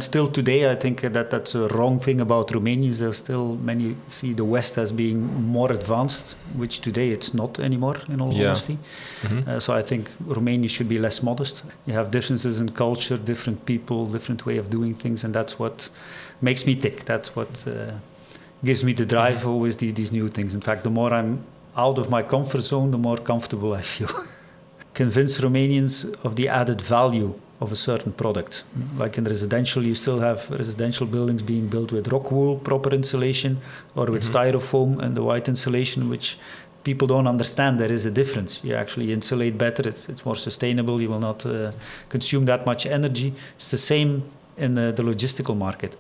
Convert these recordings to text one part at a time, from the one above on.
Still today, I think that's a wrong thing about Romania. There's still many see the West as being more advanced, which today it's not anymore, in all honesty. So I think Romania should be less modest. You have differences in culture, different people, different way of doing things, and that's what makes me tick. That's what gives me the drive, always these new things. In fact, the more I'm out of my comfort zone, the more comfortable I feel. Convince Romanians of the added value of a certain product. Like in residential, you still have residential buildings being built with rock wool, proper insulation, or with styrofoam and the white insulation, which people don't understand. There is a difference. You actually insulate better, it's more sustainable, you will not consume that much energy. It's the same in the logistical market.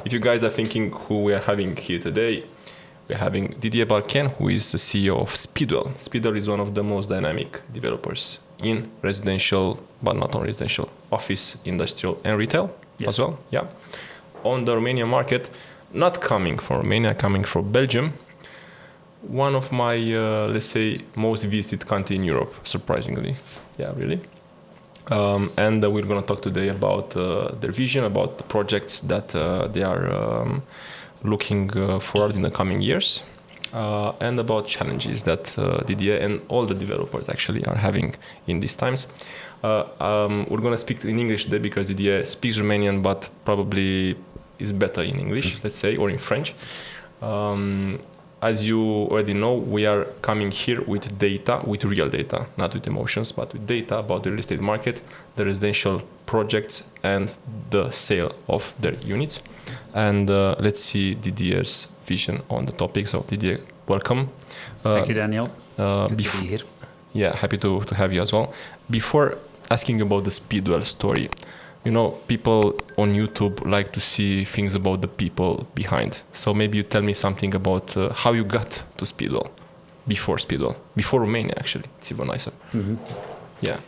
If you guys are thinking who we are having here today, we're having Didier Balcaen, who is the CEO of Speedwell. Speedwell is one of the most dynamic developers in residential, but not only residential, office, industrial, and retail as well. Yeah, on the Romanian market, not coming from Romania, coming from Belgium, one of my, let's say, most visited country in Europe, surprisingly. Yeah, really. And we're going to talk today about their vision, about the projects that they are looking forward in the coming years, and about challenges that Didier and all the developers actually are having in these times. We're going to speak in English today because Didier speaks Romanian, but probably is better in English, let's say, or in French. As you already know, we are coming here with data, with real data, not with emotions, but with data about the real estate market, the residential projects, and the sale of their units. And let's see Didier's vision on the topic. So Didier, welcome. Thank you, Daniel. Good to be here. Yeah, happy to have you as well. Before asking about the Speedwell story, you know, people on YouTube like to see things about the people behind. So maybe you tell me something about how you got to Speedwell, before Romania, actually. It's even nicer. Yeah.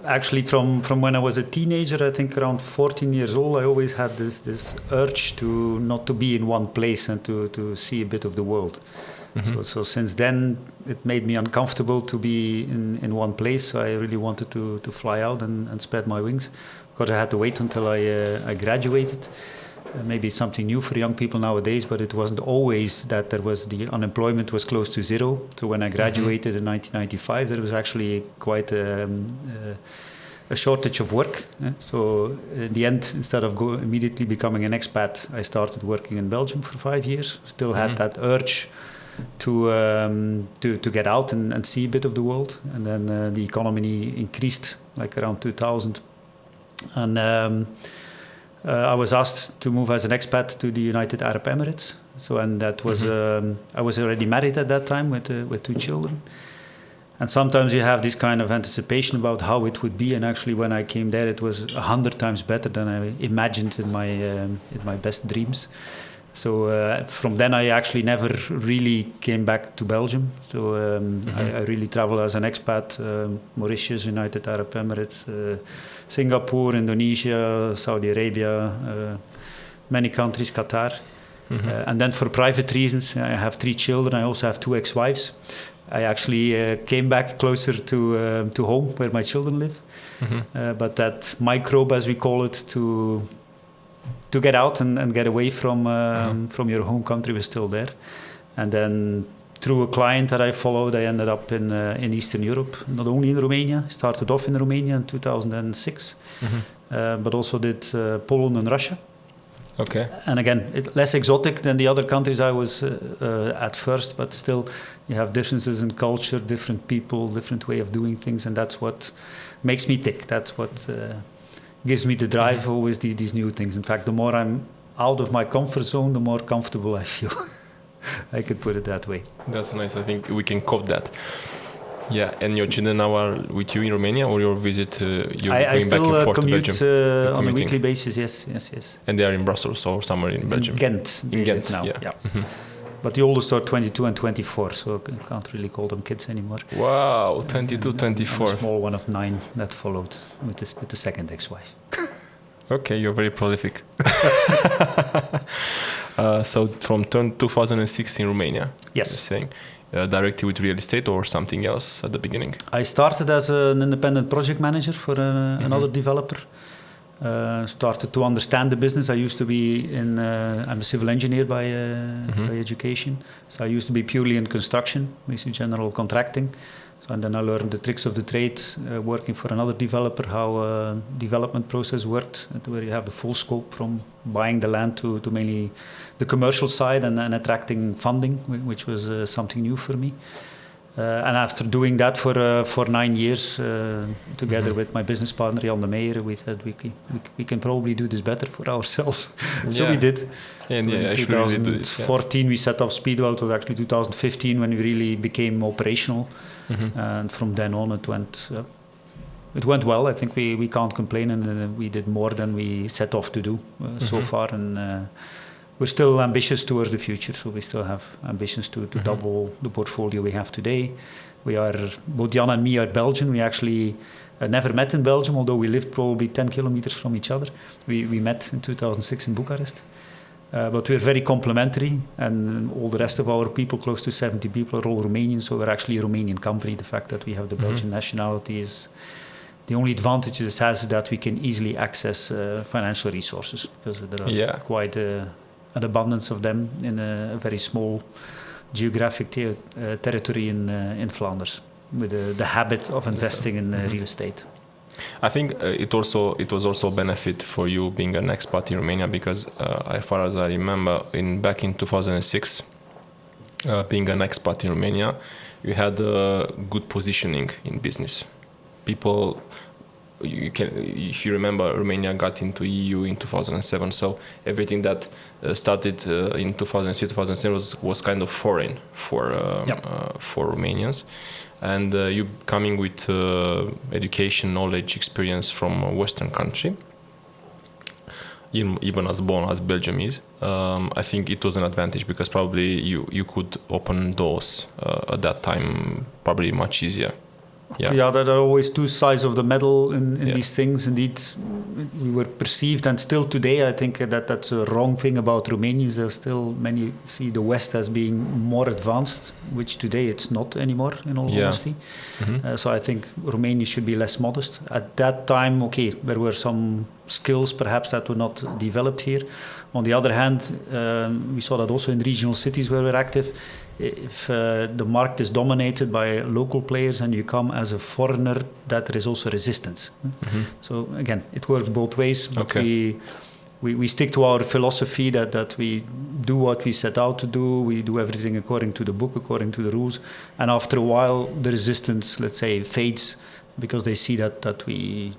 Actually, from when I was a teenager, I think around 14 years old, I always had this urge to not to be in one place and to see a bit of the world. So since then, it made me uncomfortable to be in one place. So I really wanted to fly out and spread my wings. Of course, I had to wait until I graduated. Maybe it's something new for young people nowadays, but it wasn't always that the unemployment was close to zero. So when I graduated in 1995, there was actually quite a shortage of work. So in the end, instead of immediately becoming an expat, I started working in Belgium for 5 years. Still had that urge to get out and see a bit of the world. And then the economy increased like around 2000. And I was asked to move as an expat to the United Arab Emirates. So, and that was, I was already married at that time with 2 children. And sometimes you have this kind of anticipation about how it would be. And actually, when I came there, it was 100 times better than I imagined in my best dreams. So from then, I actually never really came back to Belgium. So I really traveled as an expat, Mauritius, United Arab Emirates, Singapore, Indonesia, Saudi Arabia, many countries, Qatar. And then for private reasons, I have 3 children. I also have 2 ex-wives. I actually came back closer to home, where my children live. But that microbe, as we call it, to get out and get away from your home country was still there. And then through a client that I followed, I ended up in Eastern Europe, not only in Romania. I started off in Romania in 2006, but also did Poland and Russia. Okay. And again, it's less exotic than the other countries I was at first, but still you have differences in culture, different people, different way of doing things, and that's what makes me tick. That's what gives me the drive, always these new things. In fact, the more I'm out of my comfort zone, the more comfortable I feel. I could put it that way. That's nice. I think we can cope that. Yeah, and your children now are with you in Romania, or your visit, you're going back and forth to Belgium? I still commute on a weekly basis, yes. And they are in Brussels or somewhere in Belgium? In Ghent now, yeah. But the oldest are 22 and 24, so I can't really call them kids anymore. Wow, 22, 24. And a small one of 9 that followed with the second ex-wife. Okay, you're very prolific. So from 2006 in Romania, Yes. you're saying, directly with real estate or something else at the beginning? I started as an independent project manager for another developer. Started to understand the business. I used to be I'm a civil engineer by education. So I used to be purely in construction, basically general contracting. So, and then I learned the tricks of the trade, working for another developer, how development process worked, where you have the full scope from buying the land to mainly the commercial side and attracting funding, which was something new for me. And after doing that for 9 years, together with my business partner Jan de Meijer, we said we can probably do this better for ourselves. So we did. And so in 2014 we set up Speedwell. It was actually 2015 when we really became operational. And from then on it went well. I think we can't complain, and we did more than we set off to do so far. And we're still ambitious towards the future, so we still have ambitions to double the portfolio we have today. Both Jan and me are Belgian. We actually never met in Belgium, although we lived probably 10 kilometers from each other. We met in 2006 in Bucharest. But we're very complementary, and all the rest of our people, close to 70 people, are all Romanian, so we're actually a Romanian company. The fact that we have the Belgian nationality is the only advantage it has, is that we can easily access financial resources, because there are quite an abundance of them in a very small geographic territory in Flanders, with the habit of investing in real estate. I think it was also a benefit for you being an expat in Romania, because as far as I remember, back in 2006, being an expat in Romania, you had a good positioning in business. People, if you remember, Romania got into EU in 2007, so everything that started in 2006-2007 was kind of foreign for Romanians. And you coming with education, knowledge, experience from a Western country, even as born as Belgium is, I think it was an advantage, because probably you could open doors at that time probably much easier. Yeah, there are always two sides of the medal in these things. Indeed, we were perceived, and still today, I think that's a wrong thing about Romanians. There's still many see the West as being more advanced, which today it's not anymore, in all honesty. So I think Romania should be less modest. At that time, there were some skills perhaps that were not developed here. On the other hand, we saw that also in regional cities where we're active. If the market is dominated by local players and you come as a foreigner, that there is also resistance. So again, it works both ways. But we stick to our philosophy that we do what we set out to do. We do everything according to the book, according to the rules. And after a while, the resistance, let's say, fades, because they see that we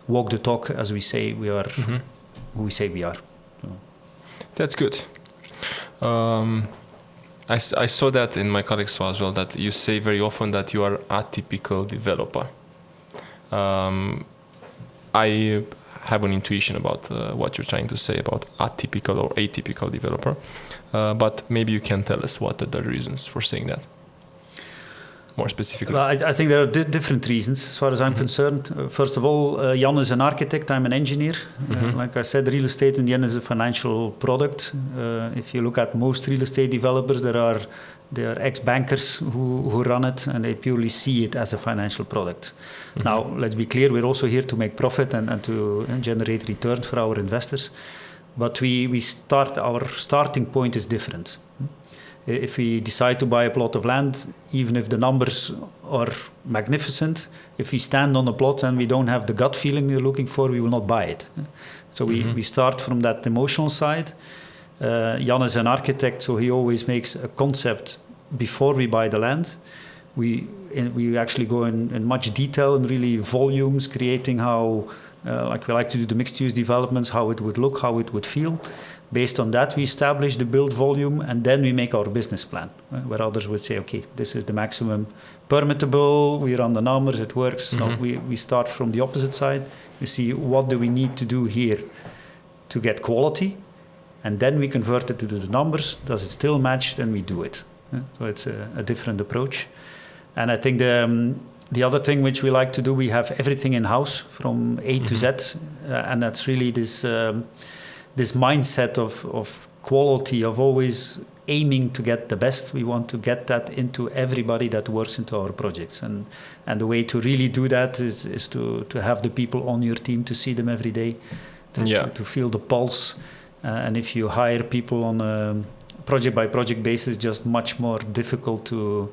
walk the talk, as we say we are, who we say we are. So. That's good. I saw that in my colleagues as well, that you say very often that you are atypical developer. I have an intuition about what you're trying to say about atypical or atypical developer, but maybe you can tell us what are the reasons for saying that more specifically. Well, I think there are different reasons as far as I'm concerned. First of all, Jan is an architect, I'm an engineer. Like I said, real estate in the end is a financial product. If you look at most real estate developers, there are ex-bankers who run it, and they purely see it as a financial product. Now, let's be clear, we're also here to make profit and to generate returns for our investors. But our starting point is different. If we decide to buy a plot of land, even if the numbers are magnificent, if we stand on a plot and we don't have the gut feeling we're looking for, we will not buy it. So we start from that emotional side. Jan is an architect, so he always makes a concept before we buy the land. We actually go in much detail and really volumes, creating how, like we like to do the mixed-use developments, how it would look, how it would feel. Based on that, we establish the build volume, and then we make our business plan, where others would say, okay, this is the maximum permittable, we run the numbers, it works. No, we start from the opposite side. We see what do we need to do here to get quality, and then we convert it to the numbers. Does it still match? Then we do it. So it's a different approach. And I think The other thing which we like to do, we have everything in-house from A to Z, and that's really this mindset of quality, of always aiming to get the best. We want to get that into everybody that works into our projects, and the way to really do that is to have the people on your team, to see them every day, to feel the pulse, and if you hire people on a project by project basis, just much more difficult to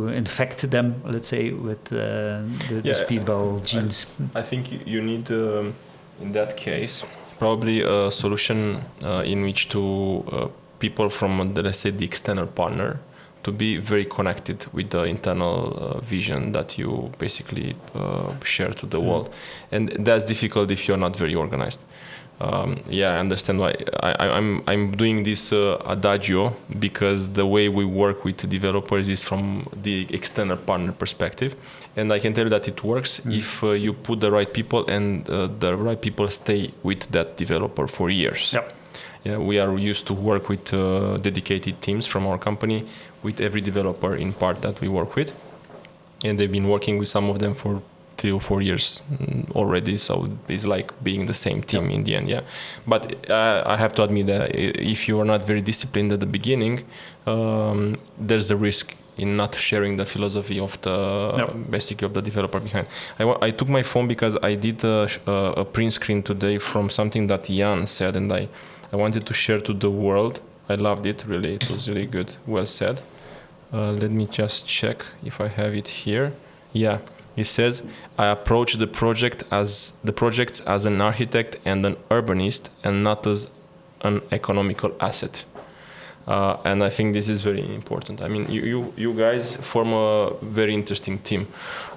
infect them, let's say, with the Speedwell genes. I think you need, in that case, probably a solution in which to people from, let's say, the external partner to be very connected with the internal vision that you basically share to the world. And that's difficult if you're not very organized. I understand why I'm doing this adagio, because the way we work with developers is from the external partner perspective, and I can tell you that it works if you put the right people, and the right people stay with that developer for years. Yep. Yeah, we are used to work with dedicated teams from our company with every developer in part that we work with, and they've been working with some of them for 3 or 4 years already, so it's like being the same team in the end. But I have to admit that if you are not very disciplined at the beginning, there's a risk in not sharing the philosophy of the basically of the developer behind. I took my phone because I did a print screen today from something that Jan said, and I wanted to share to the world. I loved it, really. It was really good, well said. Let me just check if I have it here. Yeah. He says, I approach the projects as an architect and an urbanist, and not as an economical asset. And I think this is very important. I mean, you guys form a very interesting team.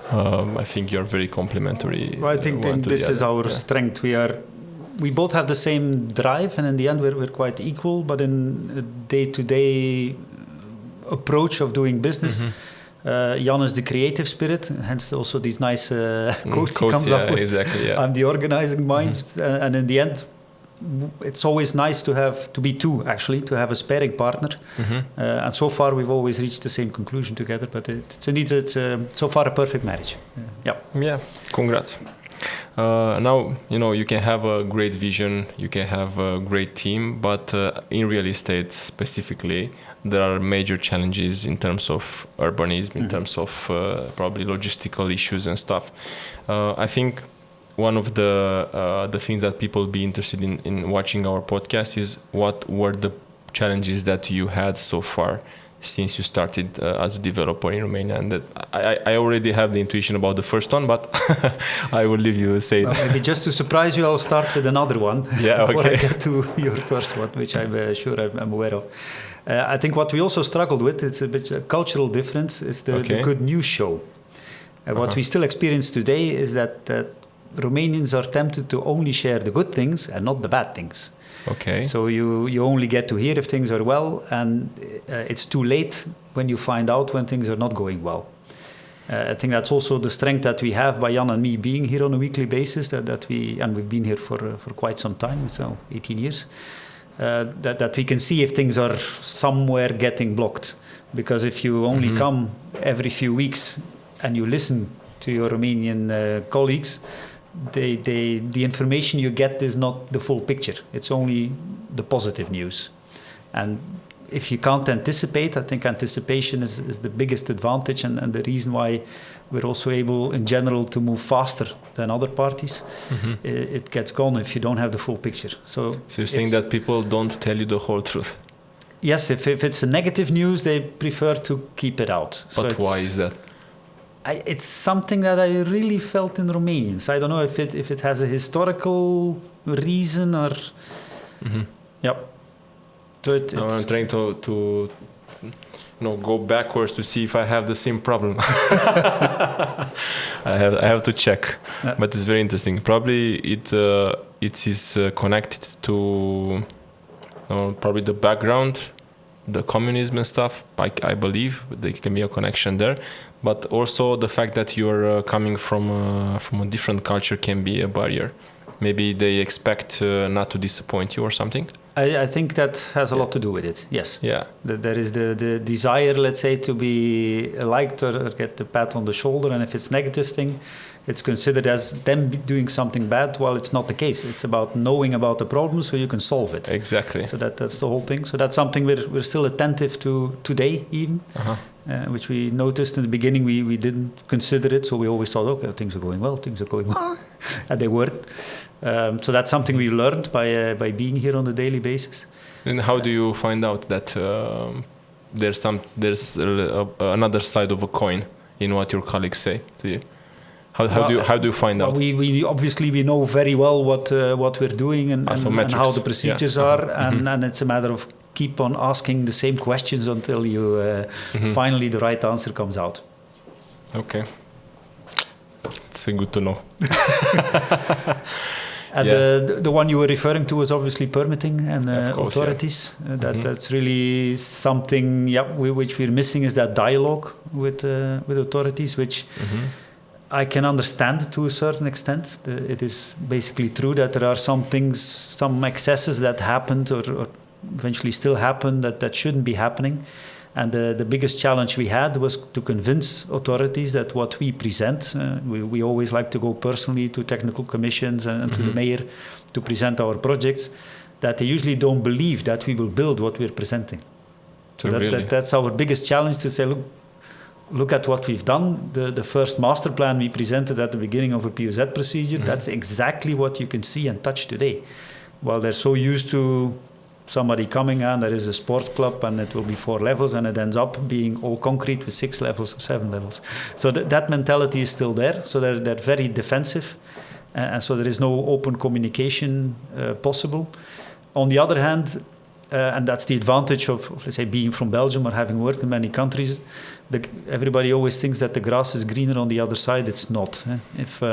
I think you're very complementary. Well, I think this is our strength. We both have the same drive, and in the end we're quite equal, but in a day-to-day approach of doing business, Jan is the creative spirit, hence also these nice quotes he comes up with. Exactly, I'm the organizing mind, and in the end, it's always nice to be two, actually, to have a sparring partner. And so far, we've always reached the same conclusion together. But it's so far a perfect marriage. Yeah. Congrats. Now, you can have a great vision, you can have a great team, but in real estate specifically, there are major challenges in terms of urbanism, in terms of probably logistical issues and stuff. I think one of the things that people be interested in watching our podcast is what were the challenges that you had so far since you started as a developer in Romania. And that I already have the intuition about the first one, but I will leave you say that. Maybe just to surprise you, I'll start with another one before I get to your first one, which I'm sure I'm aware of. I think what we also struggled with, it's a bit a cultural difference, is the good news show. What we still experience today is that Romanians are tempted to only share the good things and not the bad things. Okay. So you only get to hear if things are well, and it's too late when you find out when things are not going well. I think that's also the strength that we have by Jan and me being here on a weekly basis, and we've been here for quite some time, so 18 years, that we can see if things are somewhere getting blocked. Because if you only come every few weeks and you listen to your Romanian colleagues, the information you get is not the full picture. It's only the positive news. And if you can't anticipate, I think anticipation is the biggest advantage, and the reason why we're also able in general to move faster than other parties. It gets gone if you don't have the full picture. So you're saying that people don't tell you the whole truth? Yes, if it's a negative news, they prefer to keep it out. But why is that? It's something that I really felt in Romanians. I don't know if it has a historical reason or... So I'm trying to go backwards to see if I have the same problem. I have to check, but it's very interesting. Probably it is connected to probably the background, the communism and stuff. I believe there can be a connection there, but also the fact that you're coming from a different culture can be a barrier. Maybe they expect not to disappoint you or something. I think that has a lot to do with it, yes. Yeah. There is the desire, let's say, to be liked or get the pat on the shoulder, and if it's a negative thing, it's considered as them doing something bad, while it's not the case. It's about knowing about the problem so you can solve it. Exactly. So that's the whole thing. So that's something we're still attentive to today even, which we noticed in the beginning we didn't consider it, so we always thought, okay, things are going well, and they weren't. So that's something we learned by being here on a daily basis. And how do you find out that there's another side of a coin in what your colleagues say to you? How do you find out? We obviously we know very well what we're doing and how the procedures are, and it's a matter of keep on asking the same questions until you finally the right answer comes out. Okay, it's good to know. And the one you were referring to was obviously permitting and authorities. That's really something which we're missing, is that dialogue with authorities, which I can understand to a certain extent. It is basically true that there are some things, some excesses that happened or eventually still happen that shouldn't be happening. And the biggest challenge we had was to convince authorities that what we present, we always like to go personally to technical commissions and to the mayor to present our projects, that they usually don't believe that we will build what we're presenting. So that's our biggest challenge, to say, look at what we've done. The first master plan we presented at the beginning of a POZ procedure, that's exactly what you can see and touch today. While they're so used to somebody coming and there is a sports club and it will be 4 levels, and it ends up being all concrete with 6 levels or 7 levels. So that mentality is still there. So they're very defensive, and so there is no open communication possible. On the other hand, and that's the advantage of, let's say, being from Belgium or having worked in many countries, everybody always thinks that the grass is greener on the other side. It's not. If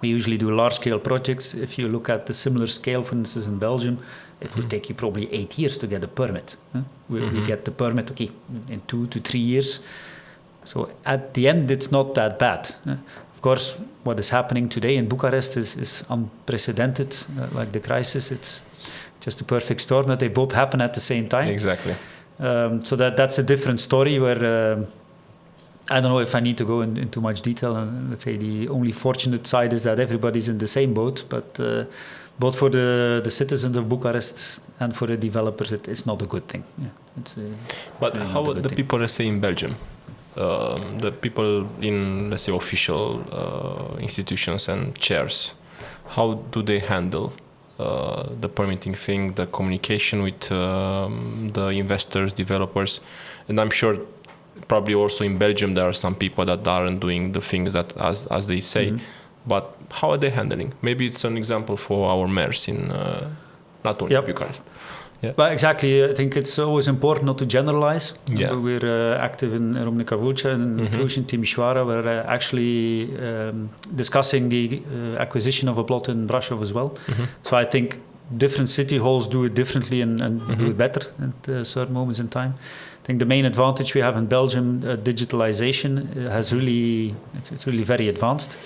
we usually do large-scale projects, if you look at the similar scale, for instance, in Belgium, it would take you probably 8 years to get a permit. We get the permit, in 2 to 3 years. So at the end, it's not that bad. Of course, what is happening today in Bucharest is unprecedented. Like the crisis, it's just a perfect storm that they both happen at the same time. Exactly. So that's a different story where I don't know if I need to go into too much detail. And let's say the only fortunate side is that everybody's in the same boat, but both for the citizens of Bucharest and for the developers, it's not a good thing. But really how the people, let's say, in Belgium, the people in, let's say, official institutions and chairs, how do they handle the permitting thing, the communication with the investors, developers? And I'm sure probably also in Belgium there are some people that aren't doing the things that as they say. But how are they handling? Maybe it's an example for our mayors in not only Bucharest. Yeah. But exactly, I think it's always important not to generalize. Yeah. We're active in România Vâlcea and Cluj and Timișoara. We're actually discussing the acquisition of a plot in Brașov as well. So I think different city halls do it differently and do it better at certain moments in time. I think the main advantage we have in Belgium, digitalization, it's really very advanced.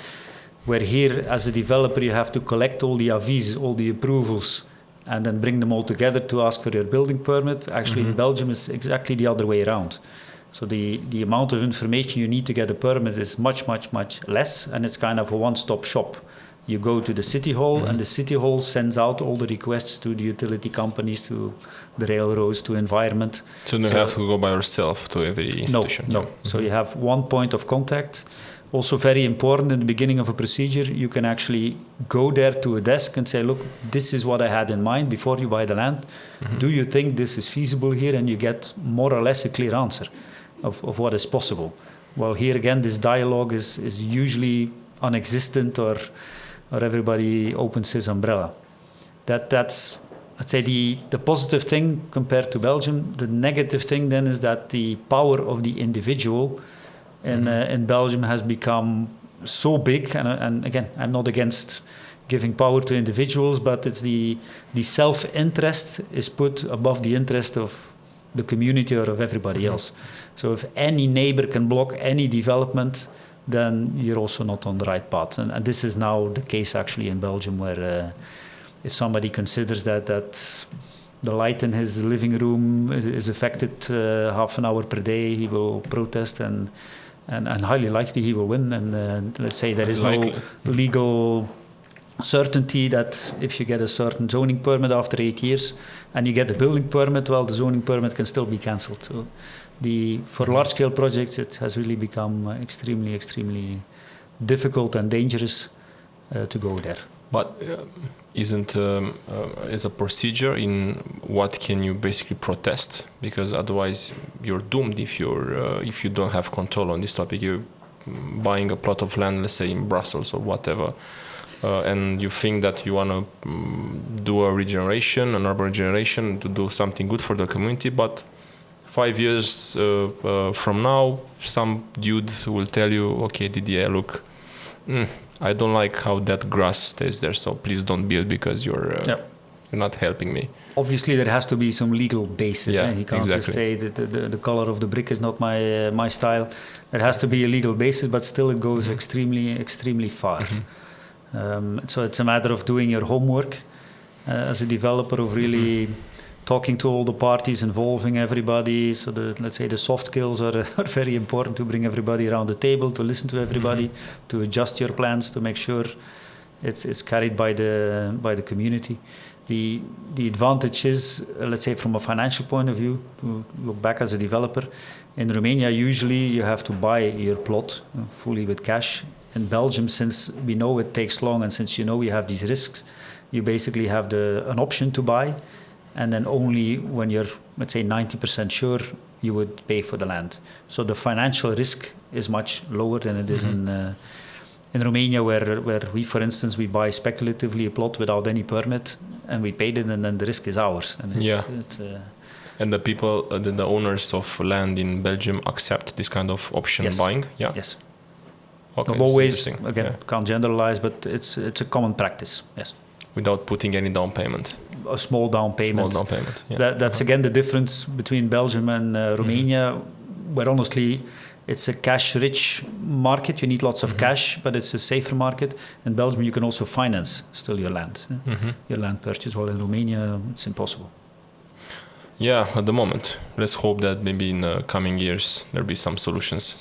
Where here, as a developer, you have to collect all the avis, all the approvals, and then bring them all together to ask for your building permit. Actually, in Belgium, it's exactly the other way around. So the amount of information you need to get a permit is much, much, much less, and it's kind of a one-stop shop. You go to the city hall, and the city hall sends out all the requests to the utility companies, to the railroads, to environment. So you don't have to go by yourself to every institution? No. So you have one point of contact. Also very important, in the beginning of a procedure, you can actually go there to a desk and say, look, this is what I had in mind before you buy the land. Do you think this is feasible here? And you get more or less a clear answer of what is possible. Well, here again, this dialogue is usually non-existent, or everybody opens his umbrella. That's, let's say, the positive thing compared to Belgium. The negative thing then is that the power of the individual in Belgium has become so big, and again, I'm not against giving power to individuals, but it's the self-interest is put above the interest of the community or of everybody else. So if any neighbor can block any development, then you're also not on the right path. And this is now the case actually in Belgium, where if somebody considers that the light in his living room is affected half an hour per day, he will protest, and highly likely he will win. And let's say there is no legal certainty that if you get a certain zoning permit after 8 years and you get a building permit, well, the zoning permit can still be cancelled. So for large-scale projects, it has really become extremely, extremely difficult and dangerous to go there. But isn't is a procedure in what can you basically protest? Because otherwise you're doomed if you don't have control on this topic. You're buying a plot of land, let's say in Brussels or whatever, and you think that you want to do a regeneration, an urban regeneration, to do something good for the community, but 5 years from now, some dude will tell you, okay, Didier, look, I don't like how that grass stays there, so please don't build because you're not helping me. Obviously, there has to be some legal basis. Yeah, He can't just say that the color of the brick is not my style. There has to be a legal basis, but still it goes extremely, extremely far. So it's a matter of doing your homework as a developer, of really talking to all the parties, involving everybody. So let's say the soft skills are very important, to bring everybody around the table, to listen to everybody, to adjust your plans, to make sure it's carried by the community. The advantage is, let's say from a financial point of view, to look back as a developer, in Romania usually you have to buy your plot fully with cash. In Belgium, since we know it takes long and since you know you have these risks, you basically have an option to buy. And then only when you're, let's say, 90% sure, you would pay for the land. So the financial risk is much lower than it is in Romania, where we, for instance, we buy speculatively a plot without any permit, and we paid it, and then the risk is ours. And and the people, the owners of land in Belgium accept this kind of option buying? Yeah. Yes. Okay, not always, again, can't generalize, but it's a common practice, yes. Without putting any down payment? A small down payment. Yeah. That's again the difference between Belgium and Romania, where honestly it's a cash-rich market. You need lots of cash, but it's a safer market. In Belgium, you can also finance still your land, your land purchase. While in Romania, it's impossible. Yeah, at the moment. Let's hope that maybe in the coming years there'll be some solutions.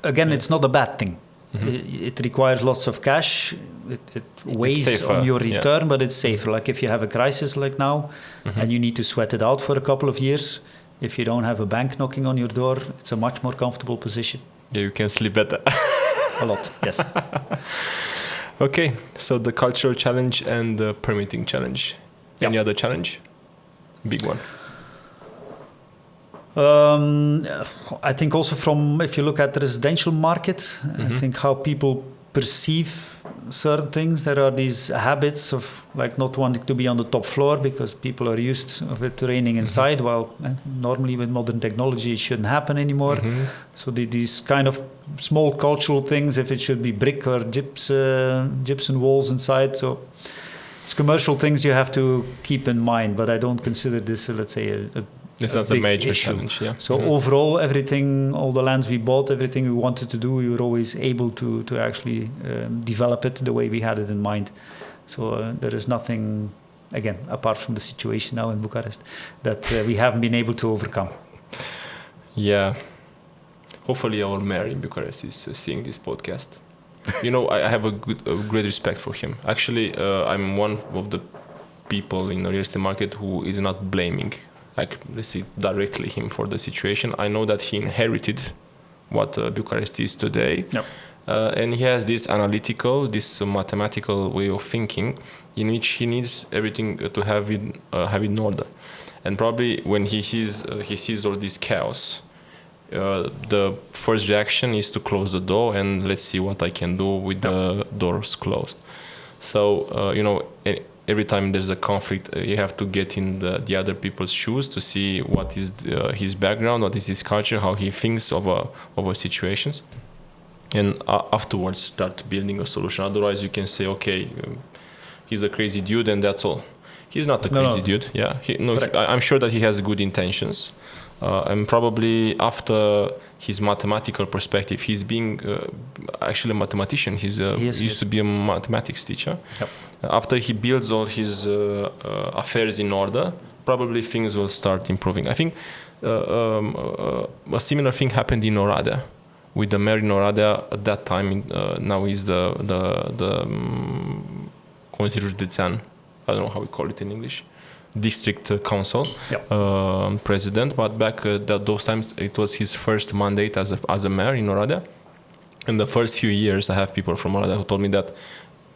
Again, it's not a bad thing. It requires lots of cash. It weighs on your return, but it's safer. Like if you have a crisis like now and you need to sweat it out for a couple of years, if you don't have a bank knocking on your door, it's a much more comfortable position. Yeah, you can sleep better. A lot, yes. Okay, so the cultural challenge and the permitting challenge. Any other challenge? Big one. I think also if you look at the residential market, I think how people perceive certain things. There are these habits of like not wanting to be on the top floor because people are used of it raining inside, while normally with modern technology it shouldn't happen anymore. So these kind of small cultural things, if it should be brick or gypsum walls inside. So it's commercial things you have to keep in mind, but I don't consider this, let's say, This is a major challenge, yeah. So overall, everything, all the lands we bought, everything we wanted to do, we were always able to actually develop it the way we had it in mind. So there is nothing, again, apart from the situation now in Bucharest, that we haven't been able to overcome. Yeah. Hopefully our mayor in Bucharest is seeing this podcast. You know, I have a great respect for him. Actually, I'm one of the people in the real estate market who is not blaming, like, let's say, directly him for the situation. I know that he inherited what Bucharest is today. Yep. And he has this analytical, this mathematical way of thinking in which he needs everything to have in order. And probably when he sees all this chaos, the first reaction is to close the door and let's see what I can do with the doors closed. So, you know, every time there's a conflict, you have to get in the other people's shoes to see what is his background, what is his culture, how he thinks over situations. And afterwards start building a solution. Otherwise you can say, okay, he's a crazy dude and that's all. He's not a crazy dude. Yeah, I'm sure that he has good intentions. And probably after his mathematical perspective, he's being actually a mathematician. He used to be a mathematics teacher. Yep. After he builds all his affairs in order, probably things will start improving. I think a similar thing happened in Oradea with the mayor in Oradea at that time. Now he's the Consiliul Județean, I don't know how we call it in English, district council president, but back those times it was his first mandate as a mayor in Oradea. In the first few years, I have people from Oradea who told me that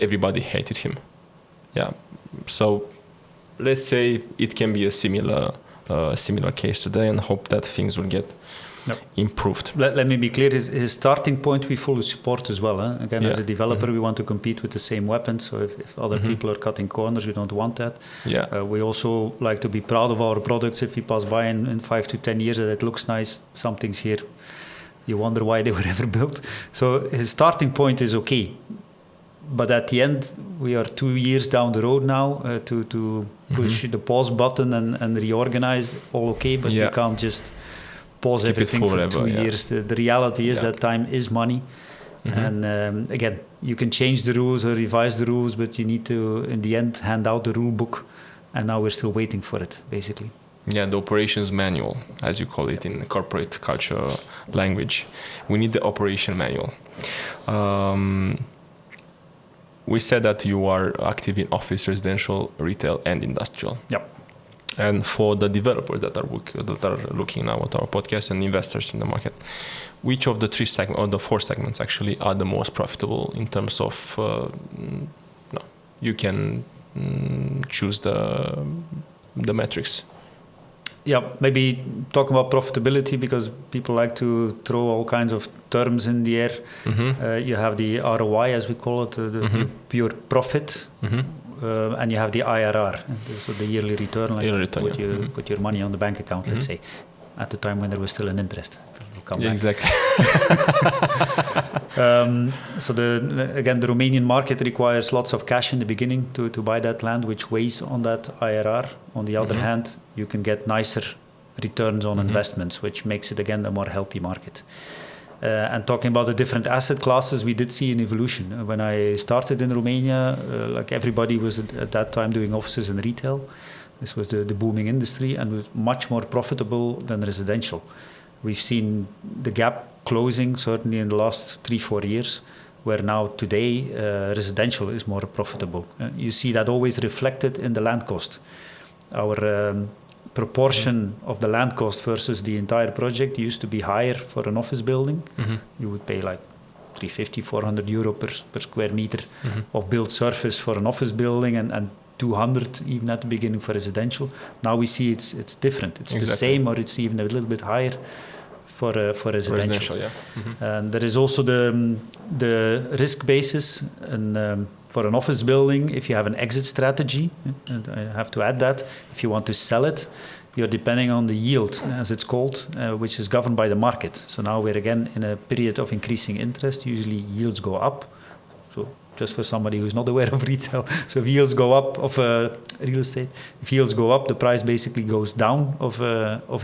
everybody hated him. Yeah, so let's say it can be a similar case today, and hope that things will get improved. Let me be clear, his starting point we fully support as well. Again, as a developer, we want to compete with the same weapons. So if other people are cutting corners, we don't want that. Yeah. We also like to be proud of our products. If we pass by in 5 to 10 years and it looks nice, something's here. You wonder why they were ever built. So his starting point is okay. But at the end, we are 2 years down the road now to push the pause button and reorganize. All okay, but we can't just pause everything for 2 years. The reality is that time is money. And again, you can change the rules or revise the rules, but you need to, in the end, hand out the rule book. And now we're still waiting for it, basically. Yeah, the operations manual, as you call it in corporate culture language. We need the operation manual. We said that you are active in office, residential, retail, and industrial. Yep. And for the developers that are looking now at our podcast and investors in the market, which of the 3 segments or the 4 segments actually are the most profitable in terms of? You can choose the metrics. Yeah, maybe talking about profitability, because people like to throw all kinds of terms in the air. You have the ROI, as we call it, the pure profit, and you have the IRR, so the yearly return, put your money on the bank account, let's say, at the time when there was still an interest. Exactly. So the Romanian market requires lots of cash in the beginning to buy that land, which weighs on that IRR. On the other hand, you can get nicer returns on investments, which makes it again a more healthy market. And talking about the different asset classes, we did see an evolution. When I started in Romania, like everybody was at that time doing offices and retail. This was the booming industry and was much more profitable than residential. We've seen the gap closing, certainly in the last 3-4 years, where now today residential is more profitable. You see that always reflected in the land cost. Our proportion of the land cost versus the entire project used to be higher for an office building. You would pay like 350, 400 euro per square meter of built surface for an office building and 200 even at the beginning for residential. Now we see it's different. It's the same, or it's even a little bit higher for residential. And there is also the risk basis. And for an office building, if you have an exit strategy, and I have to add that, if you want to sell it, you're depending on the yield, as it's called, which is governed by the market. So now we're again in a period of increasing interest. Usually yields go up. So just for somebody who's not aware of retail, so if yields go up of real estate, if yields go up, the price basically goes down of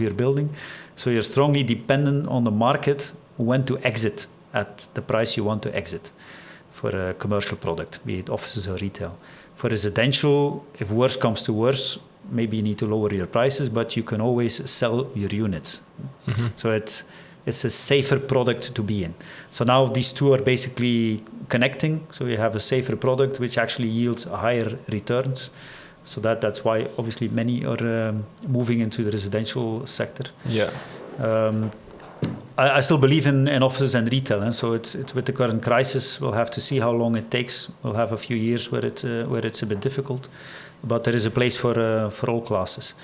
your building. So you're strongly dependent on the market when to exit at the price you want to exit for a commercial product, be it offices or retail. For residential, if worse comes to worse, maybe you need to lower your prices, but you can always sell your units. So it's a safer product to be in. So now these two are basically connecting. So you have a safer product which actually yields higher returns. So that's why obviously many are moving into the residential sector. Yeah. I still believe in offices and retail, and so it's with the current crisis. We'll have to see how long it takes. We'll have a few years where it's a bit difficult, but there is a place for all classes.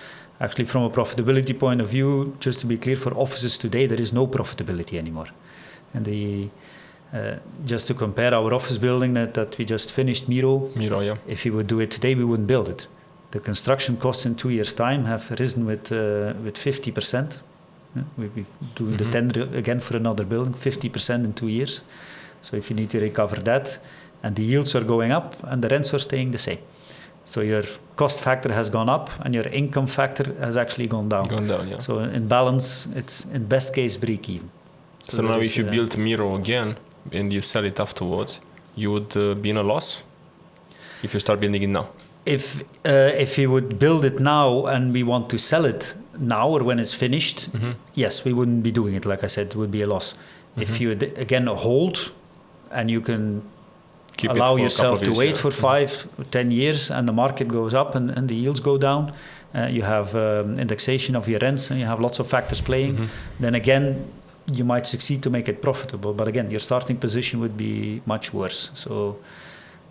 Actually, from a profitability point of view, just to be clear, for offices today, there is no profitability anymore. And just to compare our office building that we just finished, Miro, yeah. If we would do it today, we wouldn't build it. The construction costs in 2 years' time have risen with 50%. We're doing the tender again for another building, 50% in 2 years. So if you need to recover that, and the yields are going up and the rents are staying the same. So your cost factor has gone up and your income factor has actually gone down. Yeah. So in balance, it's in best case break even. So now if you build Miro again and you sell it afterwards, you would be in a loss if you start building it now? If we would build it now and we want to sell it now or when it's finished, yes, we wouldn't be doing it. Like I said, it would be a loss. If you again hold and you can allow yourself to wait for 5 or 10 years and the market goes up and the yields go down, you have indexation of your rents and you have lots of factors playing, then again you might succeed to make it profitable. But again, your starting position would be much worse. So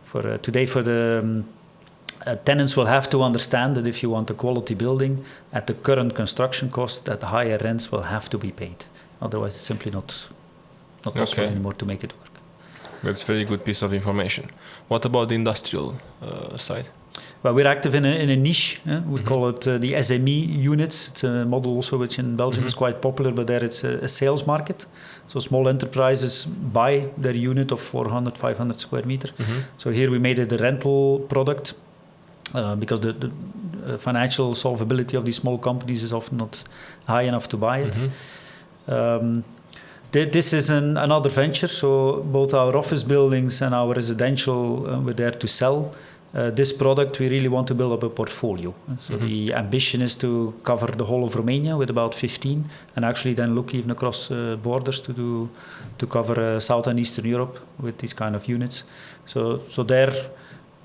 for today, for the tenants will have to understand that if you want a quality building at the current construction cost, that the higher rents will have to be paid. Otherwise, it's simply not possible anymore to make it work. That's a very good piece of information. What about the industrial side? Well, we're active in a niche. We call it the SME units. It's a model also which in Belgium is quite popular, but there it's a sales market. So small enterprises buy their unit of 400, 500 square meter. So here we made it a rental product because the financial solvability of these small companies is often not high enough to buy it. This is another venture. So both our office buildings and our residential, we're there to sell. This product, we really want to build up a portfolio. So the ambition is to cover the whole of Romania with about 15, and actually then look even across borders to cover South and Eastern Europe with these kind of units. So there,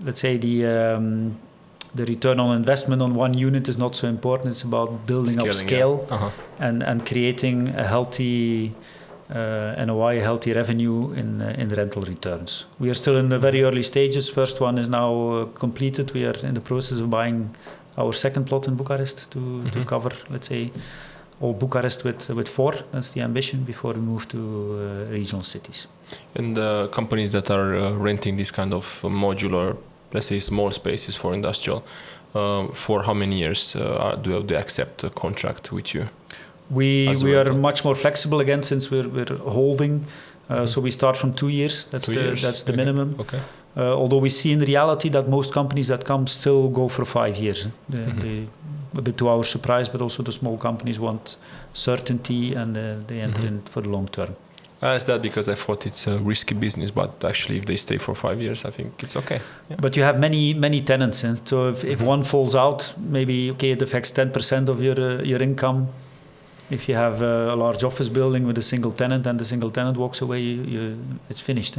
let's say the return on investment on one unit is not so important. It's about building up scale and creating a healthy NOI, healthy revenue in rental returns. We are still in the very early stages. First one is now completed. We are in the process of buying our second plot in Bucharest to cover, let's say, all Bucharest with 4. That's the ambition before we move to regional cities. And companies that are renting this kind of modular, let's say, small spaces for industrial, for how many years do they accept a contract with you? We are much more flexible again since we're holding. So we start from 2 years. That's the minimum. Okay. Although we see in reality that most companies that come still go for 5 years. They, a bit to our surprise, but also the small companies want certainty and they enter in for the long term. I asked that because I thought it's a risky business, but actually if they stay for 5 years, I think it's okay. Yeah. But you have many tenants. So if one falls out, maybe it affects 10% of your income. If you have a large office building with a single tenant and the single tenant walks away, it's finished.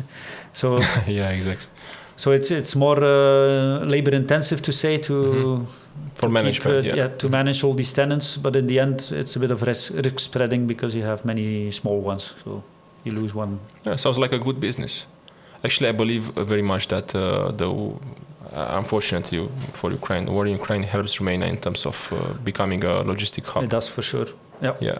So yeah, exactly. So it's more labor intensive to say for management, to manage all these tenants. But in the end, it's a bit of risk spreading because you have many small ones. So you lose one. Yeah, sounds like a good business. Actually, I believe very much that unfortunately for Ukraine, the war in Ukraine helps Romania in terms of becoming a logistic hub. It does for sure. Yeah.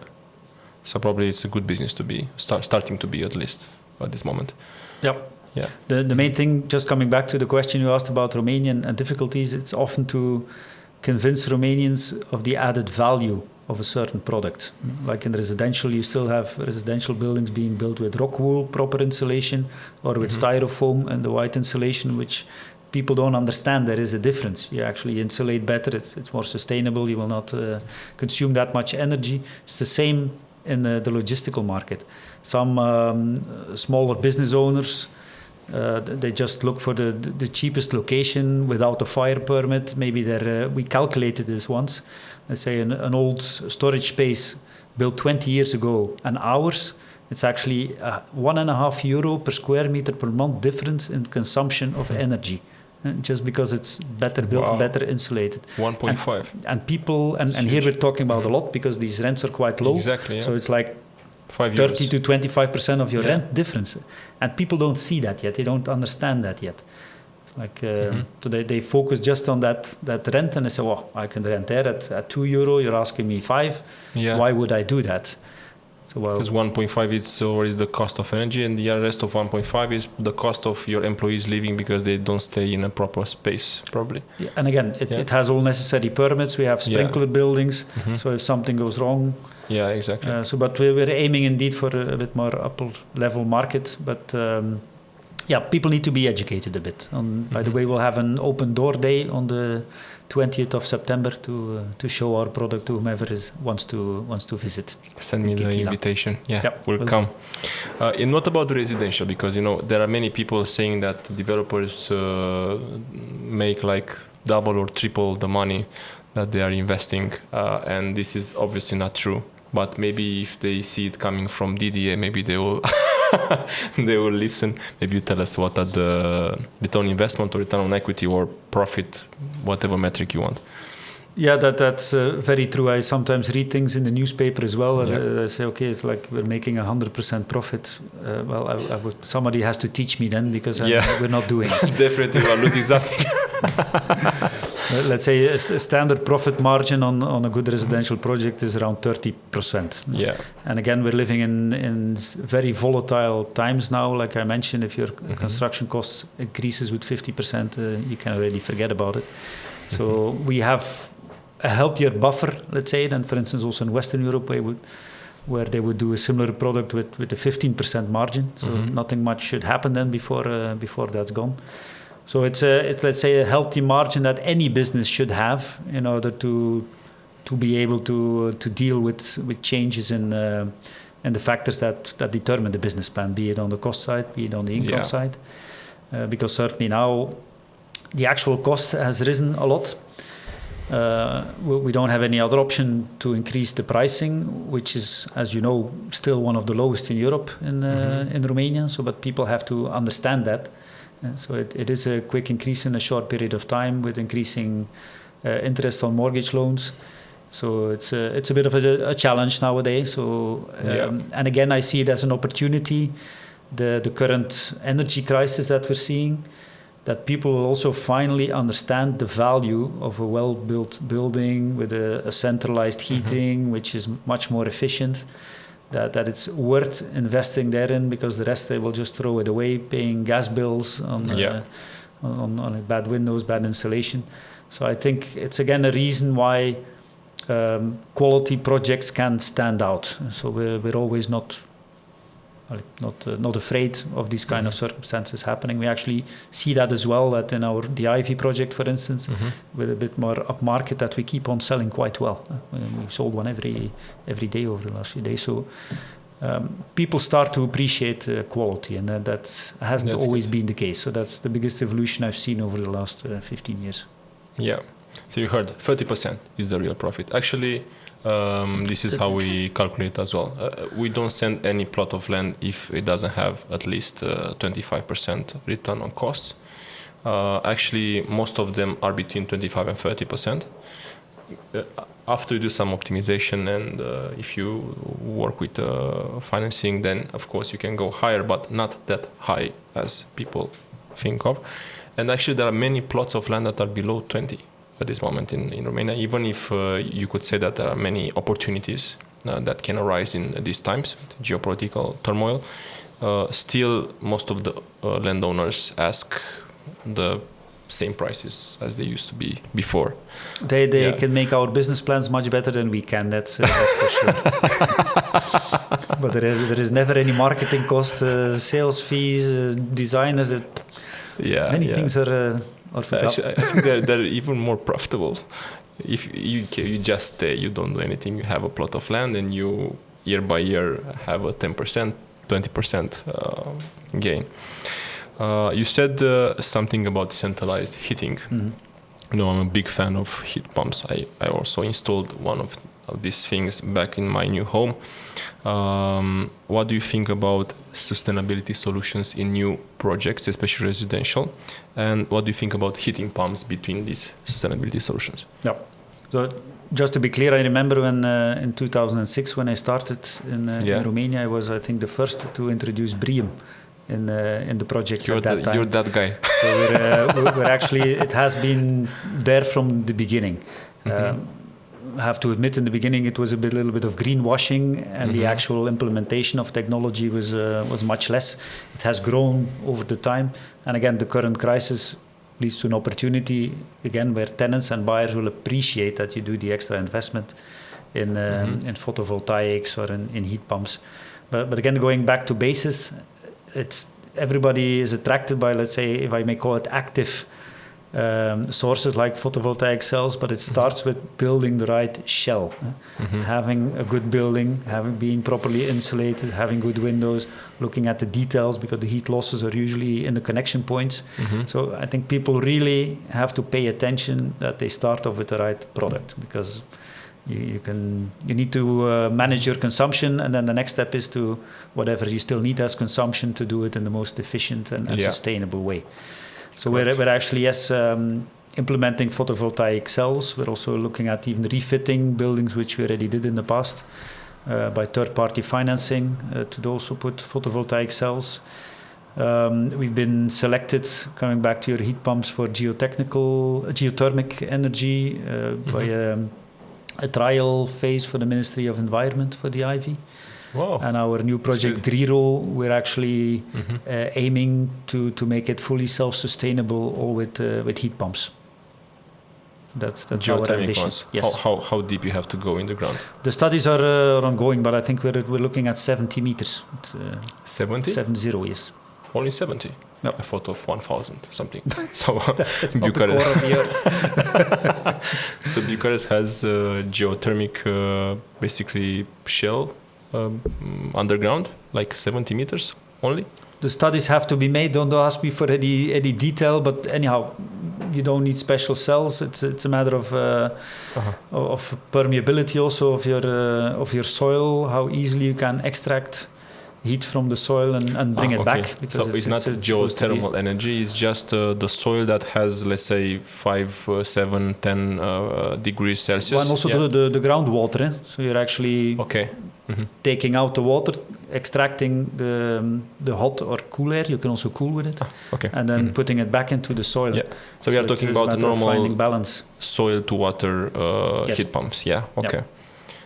So probably it's a good business to be starting to be, at least at this moment. Yep. Yeah. The main thing, just coming back to the question you asked about Romanian and difficulties, it's often to convince Romanians of the added value of a certain product. Like in residential, you still have residential buildings being built with rock wool, proper insulation, or with styrofoam and the white insulation, which people don't understand. There is a difference. You actually insulate better. It's more sustainable. You will not consume that much energy. It's the same in the logistical market. Some smaller business owners, they just look for the cheapest location without a fire permit. Maybe we calculated this once. Let's say an old storage space built 20 years ago, and ours, it's actually €1.5 per square meter per month difference in consumption of energy. Just because it's better built, better insulated. 1.5. And people, and here we're talking about a lot because these rents are quite low. Exactly. Yeah. So it's like 5 30 years. to 25% of your rent difference. And people don't see that yet. They don't understand that yet. It's like, so they focus just on that rent and they say, well, I can rent there at €2. You're asking me 5. Yeah. Why would I do that? So, because 1.5 is already the cost of energy, and the rest of 1.5 is the cost of your employees living because they don't stay in a proper space, probably. Yeah, and again, it has all necessary permits. We have sprinkler buildings, so if something goes wrong. Yeah, exactly. But we're aiming indeed for a bit more upper level market. But people need to be educated a bit. By the way, we'll have an open door day on the 20th of September to show our product to whomever wants to visit. Send me the invitation. We'll come. And what about the residential? Because there are many people saying that developers make like double or triple the money that they are investing, and this is obviously not true. But maybe if they see it coming from Didier, maybe they will they will listen. Maybe you tell us what are the return on investment or return on equity or profit, whatever metric you want. Yeah, that's very true. I sometimes read things in the newspaper as well. I say, okay, it's like we're making 100% profit. Somebody has to teach me then, because we're not doing it. Definitely, we're losing something. Let's say a standard profit margin on a good residential project is around 30%. Yeah. And again, we're living in very volatile times now. Like I mentioned, if your construction costs increases with 50%, you can already forget about it. So we have a healthier buffer, let's say, than, for instance, also in Western Europe, where they would do a similar product with a 15% margin. So nothing much should happen then before that's gone. So it's let's say a healthy margin that any business should have in order to be able to deal with changes in the factors that determine the business plan, be it on the cost side, be it on the income side, because certainly now the actual cost has risen a lot. We don't have any other option to increase the pricing, which is, as you know, still one of the lowest in Europe in Romania. So, but people have to understand that. So it is a quick increase in a short period of time with increasing interest on mortgage loans. So it's a bit of a challenge nowadays. So and again, I see it as an opportunity. The current energy crisis that we're seeing, that people will also finally understand the value of a well-built building with a centralized heating, which is much more efficient, that it's worth investing therein, because the rest they will just throw it away, paying gas bills on bad windows, bad insulation. So I think it's again a reason why quality projects can stand out. So we're always not afraid of these kind of circumstances happening. We actually see that as well, that in the Ivy project, for instance, with a bit more upmarket, that we keep on selling quite well. We sold one every day over the last few days. So people start to appreciate quality, and that hasn't always been the case. So that's the biggest evolution I've seen over the last 15 years. Yeah. So you heard 30% is the real profit. Actually, this is how we calculate as well. We don't send any plot of land if it doesn't have at least 25% return on costs. Actually, most of them are between 25 and 30%. After you do some optimization and if you work with financing, then of course you can go higher, but not that high as people think of. And actually, there are many plots of land that are below 20 at this moment in Romania, even if you could say that there are many opportunities that can arise in these times, geopolitical turmoil. Still, most of the landowners ask the same prices as they used to be before. They can make our business plans much better than we can, that's for sure. But there is never any marketing cost, sales fees, designers. Many things are actually, I think they're even more profitable. If you just stay, you don't do anything, you have a plot of land, and you year by year have a 10%, 20% gain. You said something about centralized heating. You know, I'm a big fan of heat pumps. I also installed one of these things back in my new home. What do you think about sustainability solutions in new projects, especially residential? And what do you think about heating pumps between these sustainability solutions? Yeah. So just to be clear, I remember when in 2006 when I started in Romania, I was, I think, the first to introduce BREEAM in the project at that time. You're that guy. So we're actually, it has been there from the beginning. I have to admit, in the beginning it was a little bit of greenwashing, and the actual implementation of technology was much less. It has grown over the time, and again, the current crisis leads to an opportunity again where tenants and buyers will appreciate that you do the extra investment in photovoltaics or in heat pumps. But again, going back to basis, everybody is attracted by, let's say, if I may call it, active sources like photovoltaic cells, but it starts with building the right shell. Having a good building, being properly insulated, having good windows, looking at the details, because the heat losses are usually in the connection points. So I think people really have to pay attention that they start off with the right product, because you need to manage your consumption, and then the next step is to whatever you still need as consumption to do it in the most efficient and sustainable way. So we're actually implementing photovoltaic cells. We're also looking at even refitting buildings, which we already did in the past by third-party financing to also put photovoltaic cells. We've been selected, coming back to your heat pumps, for geothermic energy by a trial phase for the Ministry of Environment for the Ivy. Wow. And our new project Griro, we're actually aiming to make it fully self-sustainable, all with heat pumps. That's our ambition. Ones. Yes. How deep you have to go in the ground? The studies are ongoing, but I think we're looking at 70 meters. 70? 70, yes. Only 70? Yep. I thought of 1,000 something. So it's not the core of the Earth. So Bucharest has geothermic, basically shell underground, like 70 meters only. The studies have to be made. Don't ask me for any detail, but anyhow, you don't need special cells. It's a matter of permeability also of your soil, how easily you can extract heat from the soil and bring it back. So it's not geothermal energy, it's just the soil that has, let's say, 5, 7, 10 degrees Celsius. And also the groundwater. So you're actually taking out the water, extracting the hot or cool air. You can also cool with it. And then putting it back into the soil. Yeah. So we are talking about the normal balance. Soil to water heat pumps. Yeah. Okay. Yep.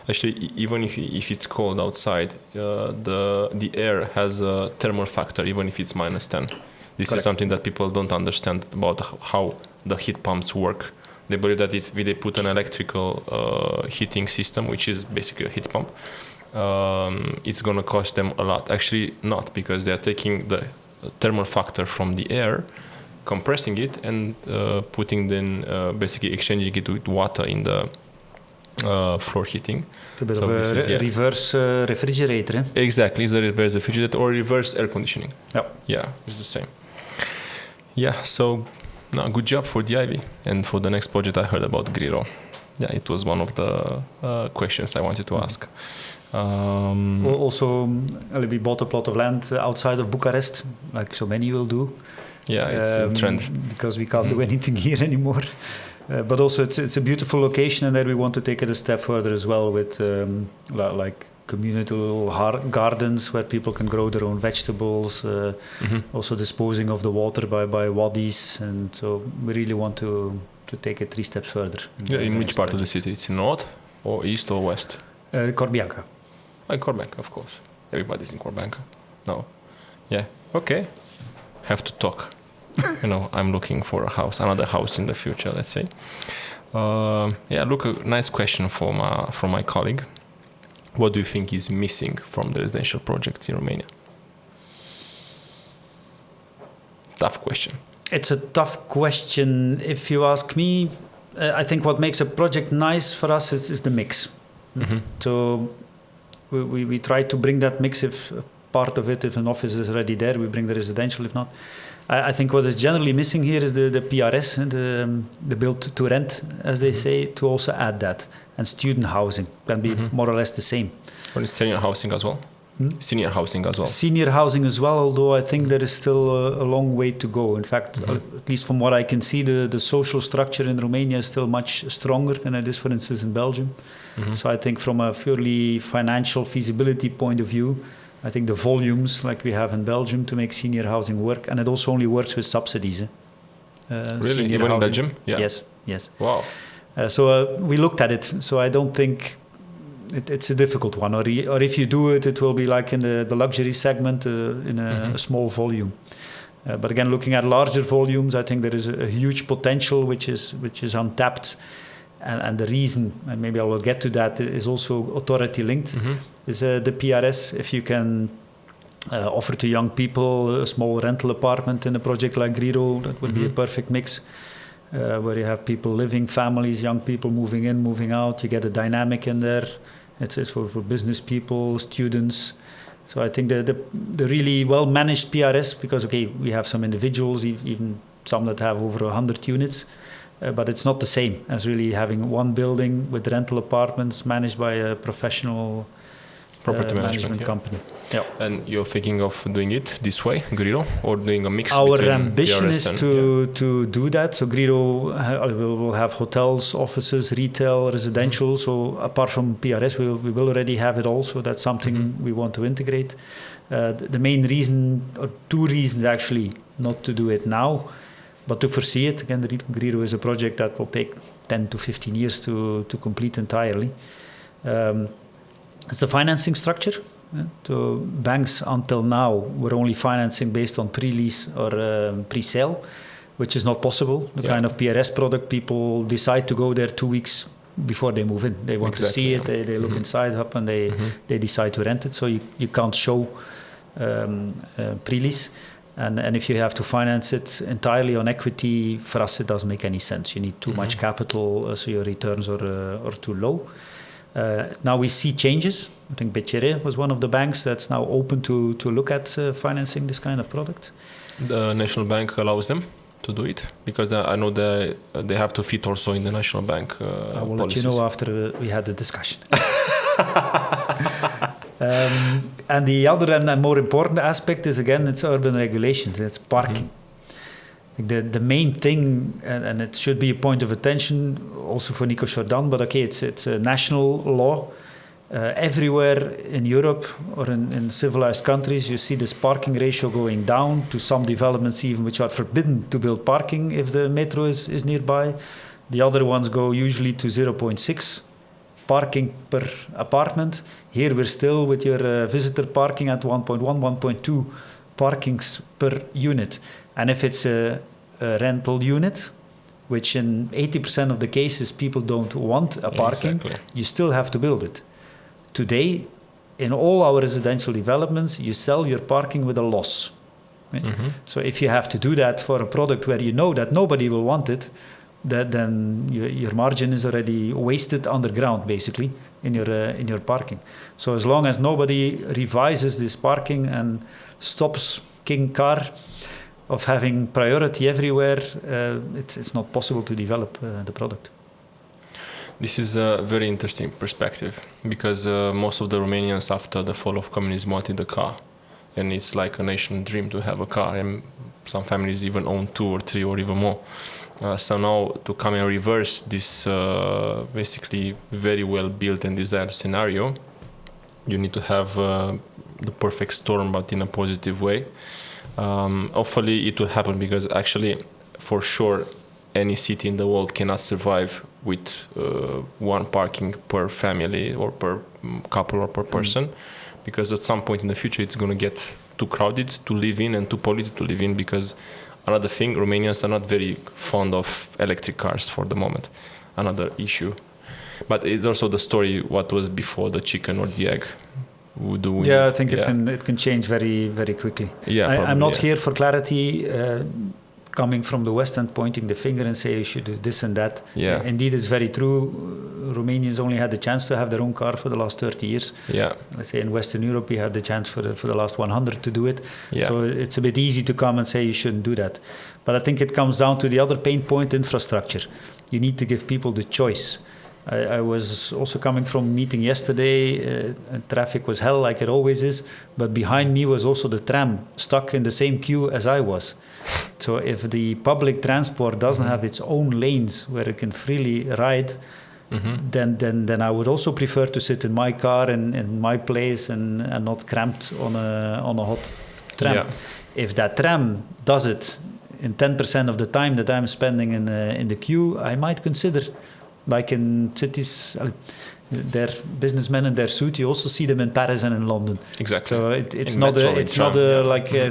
Actually, even if it's cold outside, the air has a thermal factor, even if it's minus 10. This is something that people don't understand about how the heat pumps work. They believe that they put an electrical heating system, which is basically a heat pump. It's going to cost them a lot. Actually, not, because they are taking the thermal factor from the air, compressing it, and basically exchanging it with water in the floor heating. It's a bit of a reverse refrigerator. Eh? Exactly, it's a reverse refrigerator or reverse air conditioning. Yeah, it's the same. Yeah, so good job for the Ivy. And for the next project, I heard about Griro. Yeah, it was one of the questions I wanted to ask. Also, we bought a plot of land outside of Bucharest, like so many will do. Yeah, it's a trend. Because we can't do anything here anymore. But also it's a beautiful location, and there we want to take it a step further as well with like communal gardens where people can grow their own vegetables, also disposing of the water by wadis, and so we really want to take it 3 steps further. In which part of the city? It's north or east or west? Corbianca. Corbianca, of course. Everybody's in Corbianca. No. Yeah. Okay. Have to talk. I'm looking for another house in the future, let's say. Look, a nice question from my colleague. What do you think is missing from the residential projects in Romania? Tough question. It's a tough question. If you ask me, I think what makes a project nice for us is the mix. So we try to bring that mix. If part of it, if an office is already there, we bring the residential. If not, I think what is generally missing here is the PRS, the build to rent, as they say, to also add that. And student housing can be more or less the same. Or senior housing as well? Senior housing as well. Senior housing as well, although I think there is still a long way to go. In fact, at least from what I can see, the social structure in Romania is still much stronger than it is, for instance, in Belgium. So I think from a purely financial feasibility point of view, I think the volumes like we have in Belgium to make senior housing work, and it also only works with subsidies. Really? Even in Belgium? Yeah. Yes. Wow. So we looked at it. So I don't think it's a difficult one. Or if you do it, it will be like in the luxury segment in a small volume. But again, looking at larger volumes, I think there is a huge potential which is untapped. And the reason, and maybe I will get to that, is also authority linked, is the PRS. If you can offer to young people a small rental apartment in a project like Griro, that would be a perfect mix. where you have people living, families, young people moving in, moving out. You get a dynamic in there. It's for business people, students. So I think the really well-managed PRS, because, okay, we have some individuals, even some that have over 100 units, but it's not the same as really having one building with rental apartments managed by a professional property management company. Yeah. And you're thinking of doing it this way, Griro, or doing a mix Our between ambition PRS is and, to do that. So Griro will have hotels, offices, retail, residential. So apart from PRS, we will already have it all. So that's something we want to integrate. The main reason, or two reasons actually, not to do it now, but to foresee it. Again, Griro is a project that will take 10 to 15 years to complete entirely. It's the financing structure. So banks until now were only financing based on pre-lease or pre-sale, which is not possible. The kind of PRS product, people decide to go there 2 weeks before they move in. They want to see it, they look inside up, and they decide to rent it. So you can't show pre-lease. And if you have to finance it entirely on equity, for us it doesn't make any sense. You need too much capital, so your returns are too low. Now we see changes. I think BCR was one of the banks that's now open to look at financing this kind of product. The National Bank allows them to do it? Because I know they have to fit also in the National Bank I will policies. let you know after we had the discussion. And the other and more important aspect is, again, it's urban regulations. It's parking. The main thing, and it should be a point of attention also for Nico Jordan, but okay, it's a national law. Everywhere in Europe or in civilized countries, you see this parking ratio going down to some developments even which are forbidden to build parking if the metro is nearby. The other ones go usually to 0.6 parking per apartment. Here we're still with your visitor parking at 1.1, 1.2 parkings per unit. And if it's a rental unit, which in 80% of the cases people don't want a parking, you still have to build it. Today, in all our residential developments, you sell your parking with a loss. Right? So if you have to do that for a product where you know that nobody will want it, then your margin is already wasted underground, basically, in your parking. So as long as nobody revises this parking and stops King Car of having priority everywhere, it's not possible to develop the product. This is a very interesting perspective because most of the Romanians after the fall of communism wanted a car, and it's like a national dream to have a car, and some families even own 2 or 3 or even more. So now to come and reverse this basically very well built and desired scenario, you need to have the perfect storm, but in a positive way. Hopefully it will happen, because actually for sure any city in the world cannot survive with one parking per family or per couple or per person, because at some point in the future it's going to get too crowded to live in and too polluted to live in. Because another thing, Romanians are not very fond of electric cars for the moment, another issue. But it's also the story, what was before the chicken or the egg. I think it can change very, very quickly. I'm not here for clarity, coming from the West and pointing the finger and say you should do this and that. Indeed, it's very true. Romanians only had the chance to have their own car for the last 30 years. Let's say in Western Europe, we had the chance for the last 100 to do it. So it's a bit easy to come and say you shouldn't do that. But I think it comes down to the other pain point, infrastructure. You need to give people the choice. I was also coming from a meeting yesterday. Traffic was hell, like it always is. But behind me was also the tram, stuck in the same queue as I was. So if the public transport doesn't have its own lanes where it can freely ride, then I would also prefer to sit in my car in my place and not cramped on a hot tram. If that tram does it in 10% of the time that I'm spending in the queue, I might consider. Like in cities, they're businessmen in their suit. You also see them in Paris and in London. Exactly. So it's not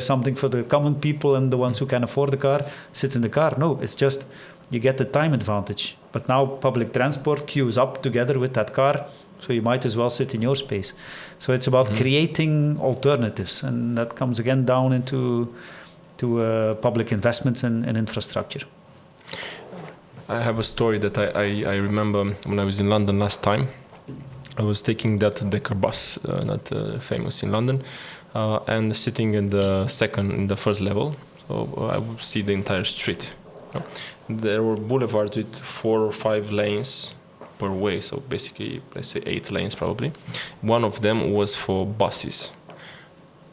something for the common people and the ones who can afford the car sit in the car. No, it's just you get the time advantage. But now public transport queues up together with that car, so you might as well sit in your space. So it's about creating alternatives, and that comes again down into public investments in infrastructure. I have a story that I remember when I was in London last time. I was taking that Decker bus, not famous in London, and sitting in the first level, so I would see the entire street. There were boulevards with 4 or 5 lanes per way, so basically, let's say 8 lanes probably. One of them was for buses.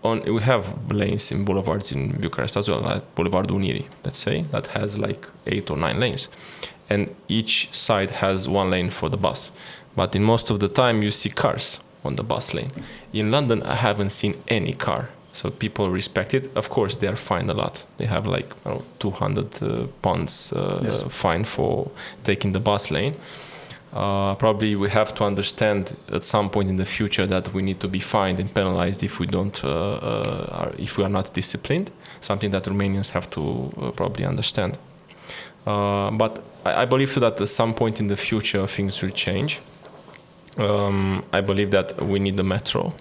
We have lanes in boulevards in Bucharest as well, like Boulevard Unirii, let's say, that has like 8 or 9 lanes. And each side has 1 lane for the bus. But in most of the time, you see cars on the bus lane. In London, I haven't seen any car. So people respect it. Of course, they are fined a lot. They have like 200 pounds fine for taking the bus lane. Probably we have to understand at some point in the future that we need to be fined and penalized if we don't, if we are not disciplined. Something that Romanians have to probably understand. But I believe that at some point in the future things will change. I believe that we need the metro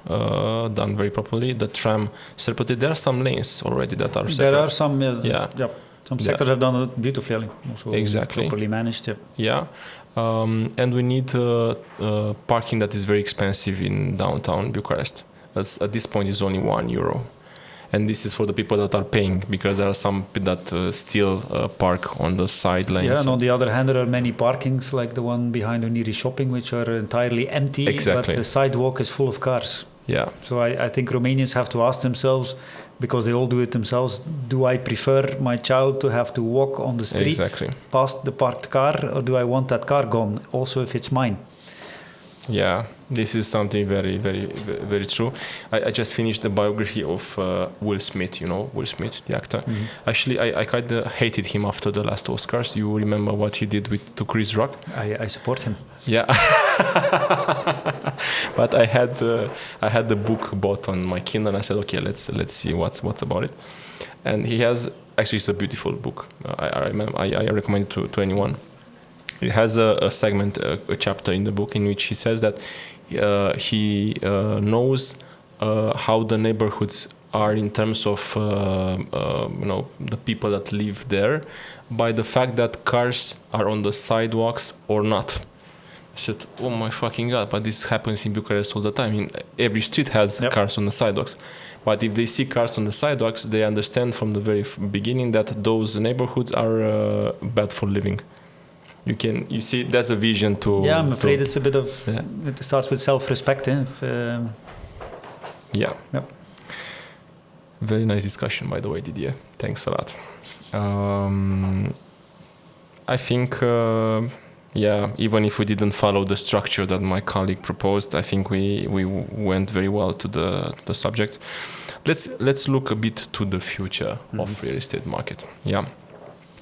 done very properly. The tram separated. There are some lanes already that are separate. There are some. Some sectors have done it beautifully. Also exactly. Properly managed. Yeah. And we need parking that is very expensive in downtown Bucharest. As at this point, it's only €1. And this is for the people that are paying, because there are some that still park on the side lanes. Yeah, and on the other hand, there are many parkings like the one behind Unirii Shopping, which are entirely empty, exactly. But the sidewalk is full of cars. Yeah. So I think Romanians have to ask themselves, because they all do it themselves, do I prefer my child to have to walk on the street past the parked car, or do I want that car gone, also if it's mine? Yeah, this is something very, very, very true. I just finished the biography of Will Smith, Will Smith, the actor. Mm-hmm. Actually, I kind of hated him after the last Oscars. You remember what he did to Chris Rock? I support him. Yeah. But I had the book bought on my Kindle, and I said, okay, let's see what's about it. And he has, actually, it's a beautiful book. I recommend it to anyone. It has a segment, a chapter in the book in which he says that he knows how the neighborhoods are in terms of the people that live there by the fact that cars are on the sidewalks or not. I said, oh my fucking God, but this happens in Bucharest all the time. In every street has cars on the sidewalks. But if they see cars on the sidewalks, they understand from the very beginning that those neighborhoods are bad for living. You see, that's a vision to... Yeah, I'm afraid it's a bit of... Yeah. It starts with self-respect. Yeah. Very nice discussion, by the way, Didier. Thanks a lot. I think, even if we didn't follow the structure that my colleague proposed, I think we went very well to the subjects. Let's look a bit to the future of real estate market. Yeah.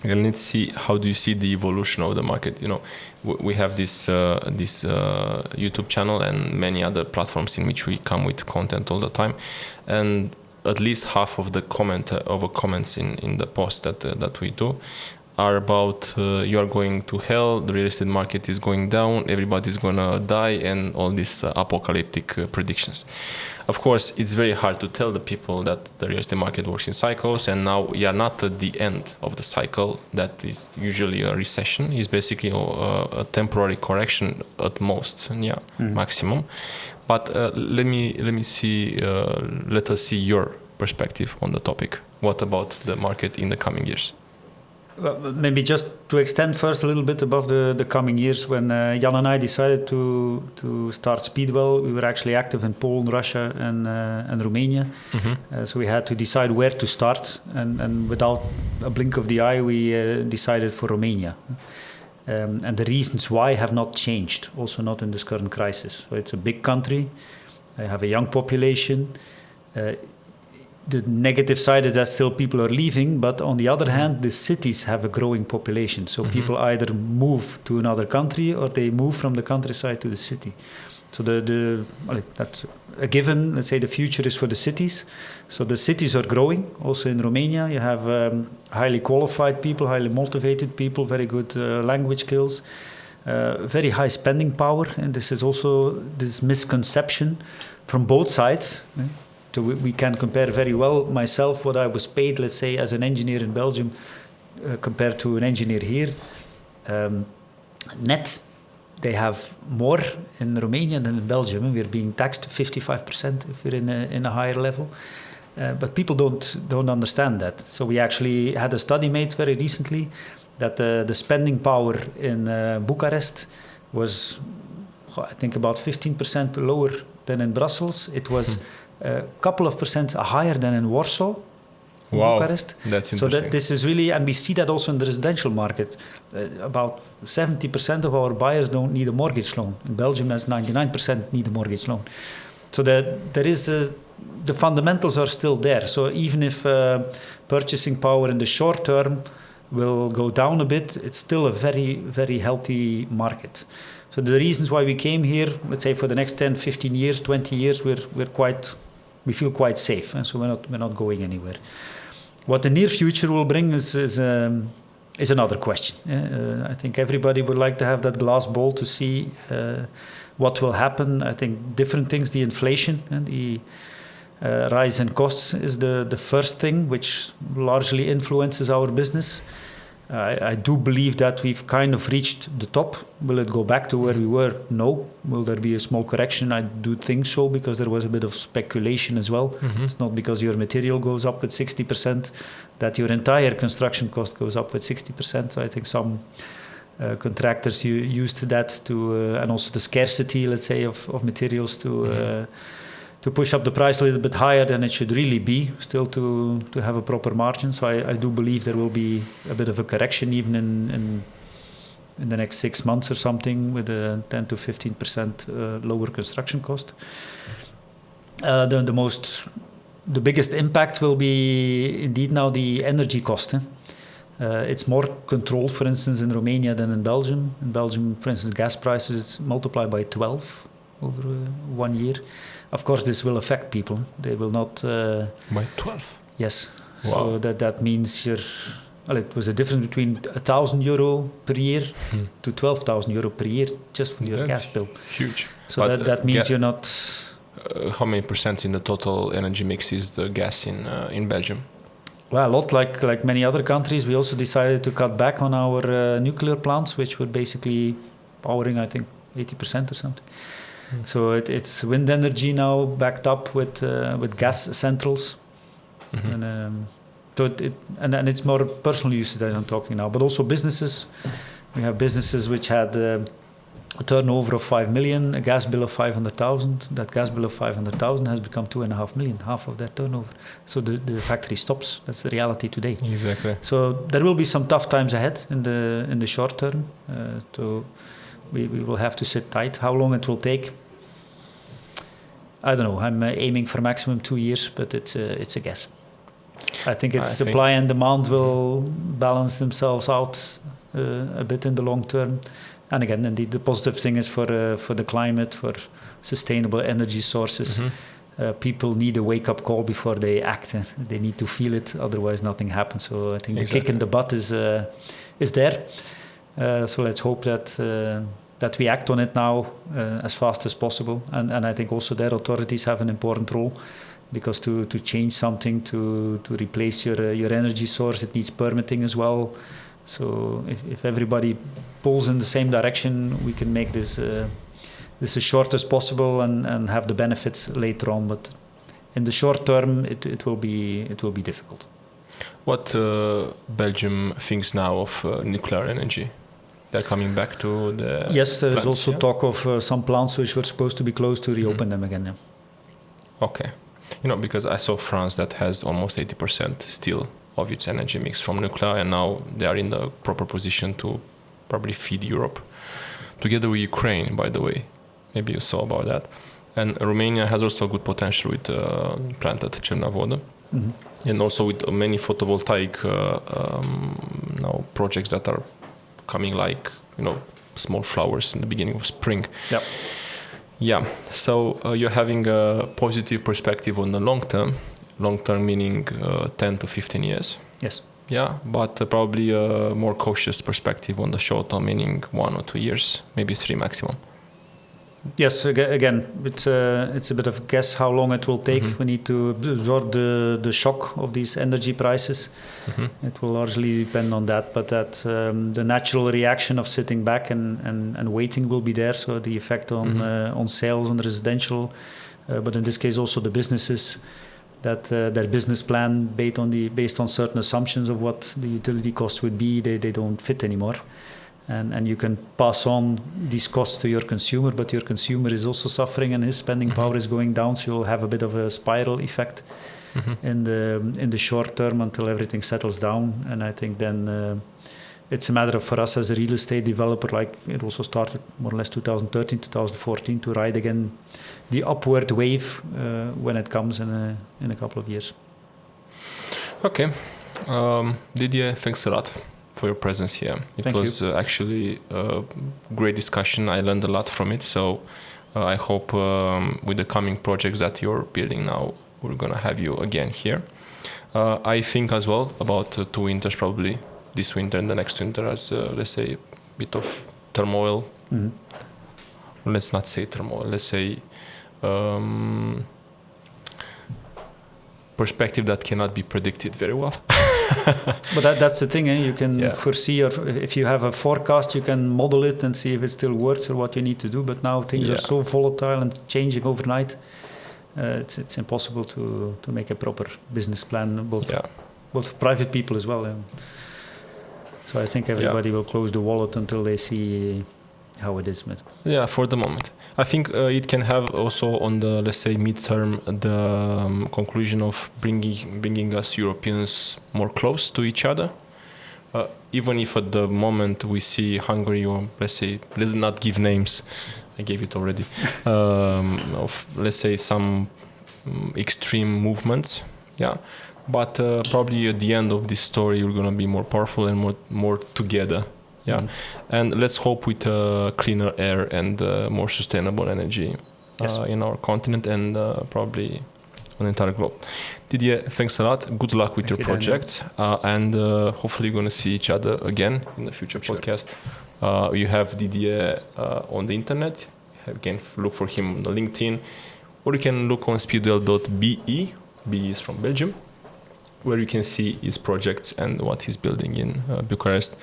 And let's see, how do you see the evolution of the market? We have this YouTube channel and many other platforms in which we come with content all the time, and at least half of the comments in the post that we do are about you are going to hell, the real estate market is going down, everybody's gonna die, and all these apocalyptic predictions. Of course, it's very hard to tell the people that the real estate market works in cycles, and now we are not at the end of the cycle. That is usually a recession. It's basically a temporary correction at most, maximum. But let us see your perspective on the topic. What about the market in the coming years? Well, maybe just to extend first a little bit above the coming years, when Jan and I decided to start Speedwell, we were actually active in Poland, Russia, and Romania. Mm-hmm. So we had to decide where to start, and without a blink of the eye, we decided for Romania. And the reasons why have not changed, also not in this current crisis. So it's a big country, I have a young population. The negative side is that still people are leaving, but on the other hand, the cities have a growing population. So people either move to another country or they move from the countryside to the city. So that's a given. Let's say the future is for the cities. So the cities are growing. Also in Romania, you have highly qualified people, highly motivated people, very good language skills, very high spending power. And this is also this misconception from both sides. So we can compare very well myself, what I was paid, let's say, as an engineer in Belgium compared to an engineer here. Net, they have more in Romania than in Belgium. We're being taxed 55% if we're in a higher level. But people don't understand that. So we actually had a study made very recently that the spending power in Bucharest was, I think, about 15% lower than in Brussels. It was a couple of percent higher than in Warsaw. Wow, Bucharest. That's interesting. So that this is really, and we see that also in the residential market. About 70% of our buyers don't need a mortgage loan. In Belgium, that's 99% need a mortgage loan. So that there is the fundamentals are still there. So even if purchasing power in the short term will go down a bit, it's still a very, very healthy market. So the reasons why we came here, let's say for the next 10, 15 years, 20 years, we feel quite safe, and so we're not going anywhere. What the near future will bring is another question. I think everybody would like to have that glass ball to see what will happen. I think different things, the inflation and the rise in costs is the first thing, which largely influences our business. I do believe that we've kind of reached the top. Will it go back to where we were? No. Will there be a small correction? I do think so, because there was a bit of speculation as well. It's not because your material goes up with 60% that your entire construction cost goes up with 60%. So I think some contractors used that to, and also the scarcity, let's say, of materials to push up the price a little bit higher than it should really be, still to have a proper margin. So I do believe there will be a bit of a correction even in the next 6 months or something, with a 10 to 15% lower construction cost. The biggest impact will be indeed now the energy cost. It's more controlled, for instance, in Romania than in Belgium. In Belgium, for instance, gas prices, it's multiplied by 12 over 1 year. Of course, this will affect people. They will not... By 12? Yes. Wow. So that means it was a difference between €1,000 per year to €12,000 per year just for your gas bill. Huge. So that means you're not... how many percent in the total energy mix is the gas in Belgium? Well, a lot. Like many other countries, we also decided to cut back on our nuclear plants, which were basically powering, I think, 80% or something. So it's wind energy now backed up with gas centrals, and it's more personal uses that I'm talking now, but also businesses. We have businesses which had a turnover of 5 million, a gas bill of 500,000. That gas bill of 500,000 has become 2.5 million, half of their turnover. So the factory stops. That's the reality today. Exactly. So there will be some tough times ahead in the short term. We will have to sit tight. How long it will take, I don't know. I'm aiming for maximum 2 years, but it's a guess. I think supply and demand will balance themselves out a bit in the long term. And again, indeed, the positive thing is for the climate, for sustainable energy sources. People need a wake-up call before they act. They need to feel it, otherwise nothing happens. So I think the kick in the butt is there. So let's hope that we act on it now as fast as possible. And I think also their authorities have an important role, because to change something, to replace your energy source, it needs permitting as well. So if everybody pulls in the same direction, we can make this as short as possible and have the benefits later on. But in the short term, it will be difficult. What Belgium thinks now of nuclear energy? They're coming back to the Yes, there plants, is also talk of some plants which were supposed to be closed to reopen them again. Yeah. Okay. Because I saw France that has almost 80% still of its energy mix from nuclear, and now they are in the proper position to probably feed Europe, together with Ukraine, by the way. Maybe you saw about that. And Romania has also good potential with plant at Cernavodă, and also with many photovoltaic now projects that are coming, like small flowers in the beginning of spring. Yep. Yeah. So you're having a positive perspective on the long term. Long term meaning 10 to 15 years. Yes. Yeah, but probably a more cautious perspective on the short term, meaning 1 or 2 years, maybe 3 maximum. Yes, again, it's a bit of a guess how long it will take. We need to absorb the shock of these energy prices. It will largely depend on that, but the natural reaction of sitting back and waiting will be there. So the effect on sales on residential, but in this case also the businesses, that their business plan based on certain assumptions of what the utility costs would be, they don't fit anymore. And you can pass on these costs to your consumer, but your consumer is also suffering and his spending power is going down. So you'll have a bit of a spiral effect in the short term until everything settles down. And I think then it's a matter of, for us as a real estate developer, like it also started more or less 2013, 2014, to ride again the upward wave when it comes in a couple of years. Okay. Didier, thanks a lot for your presence here. It was actually a great discussion. I learned a lot from it. So I hope with the coming projects that you're building now, we're going to have you again here. I think as well about 2 winters, probably this winter and the next winter, as let's say a bit of turmoil. Let's not say turmoil, let's say perspective that cannot be predicted very well. But that's the thing, you can foresee, or if you have a forecast, you can model it and see if it still works or what you need to do. But now things are so volatile and changing overnight, it's impossible to make a proper business plan, both for private people as well. So I think everybody will close the wallet until they see how it is. Yeah, for the moment. I think it can have also on the, let's say, midterm, the conclusion of bringing us Europeans more close to each other. Even if at the moment we see Hungary, or let's not give names, I gave it already, of, let's say, some extreme movements. Yeah. But probably at the end of this story, we're going to be more powerful and more together. Yeah, and let's hope with cleaner air and more sustainable energy in our continent and probably on the entire globe. Didier, thanks a lot. Good luck with your project, and hopefully you're going to see each other again in the future podcast. You have Didier on the internet. You can look for him on LinkedIn, or you can look on speedwell.be. BE is from Belgium, where you can see his projects and what he's building in Bucharest.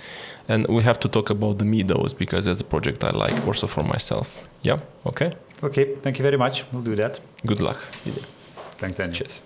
And we have to talk about the Meadows, because that's a project I like also for myself. Yeah, okay? Okay, thank you very much. We'll do that. Good luck. Thanks, Daniel. Cheers.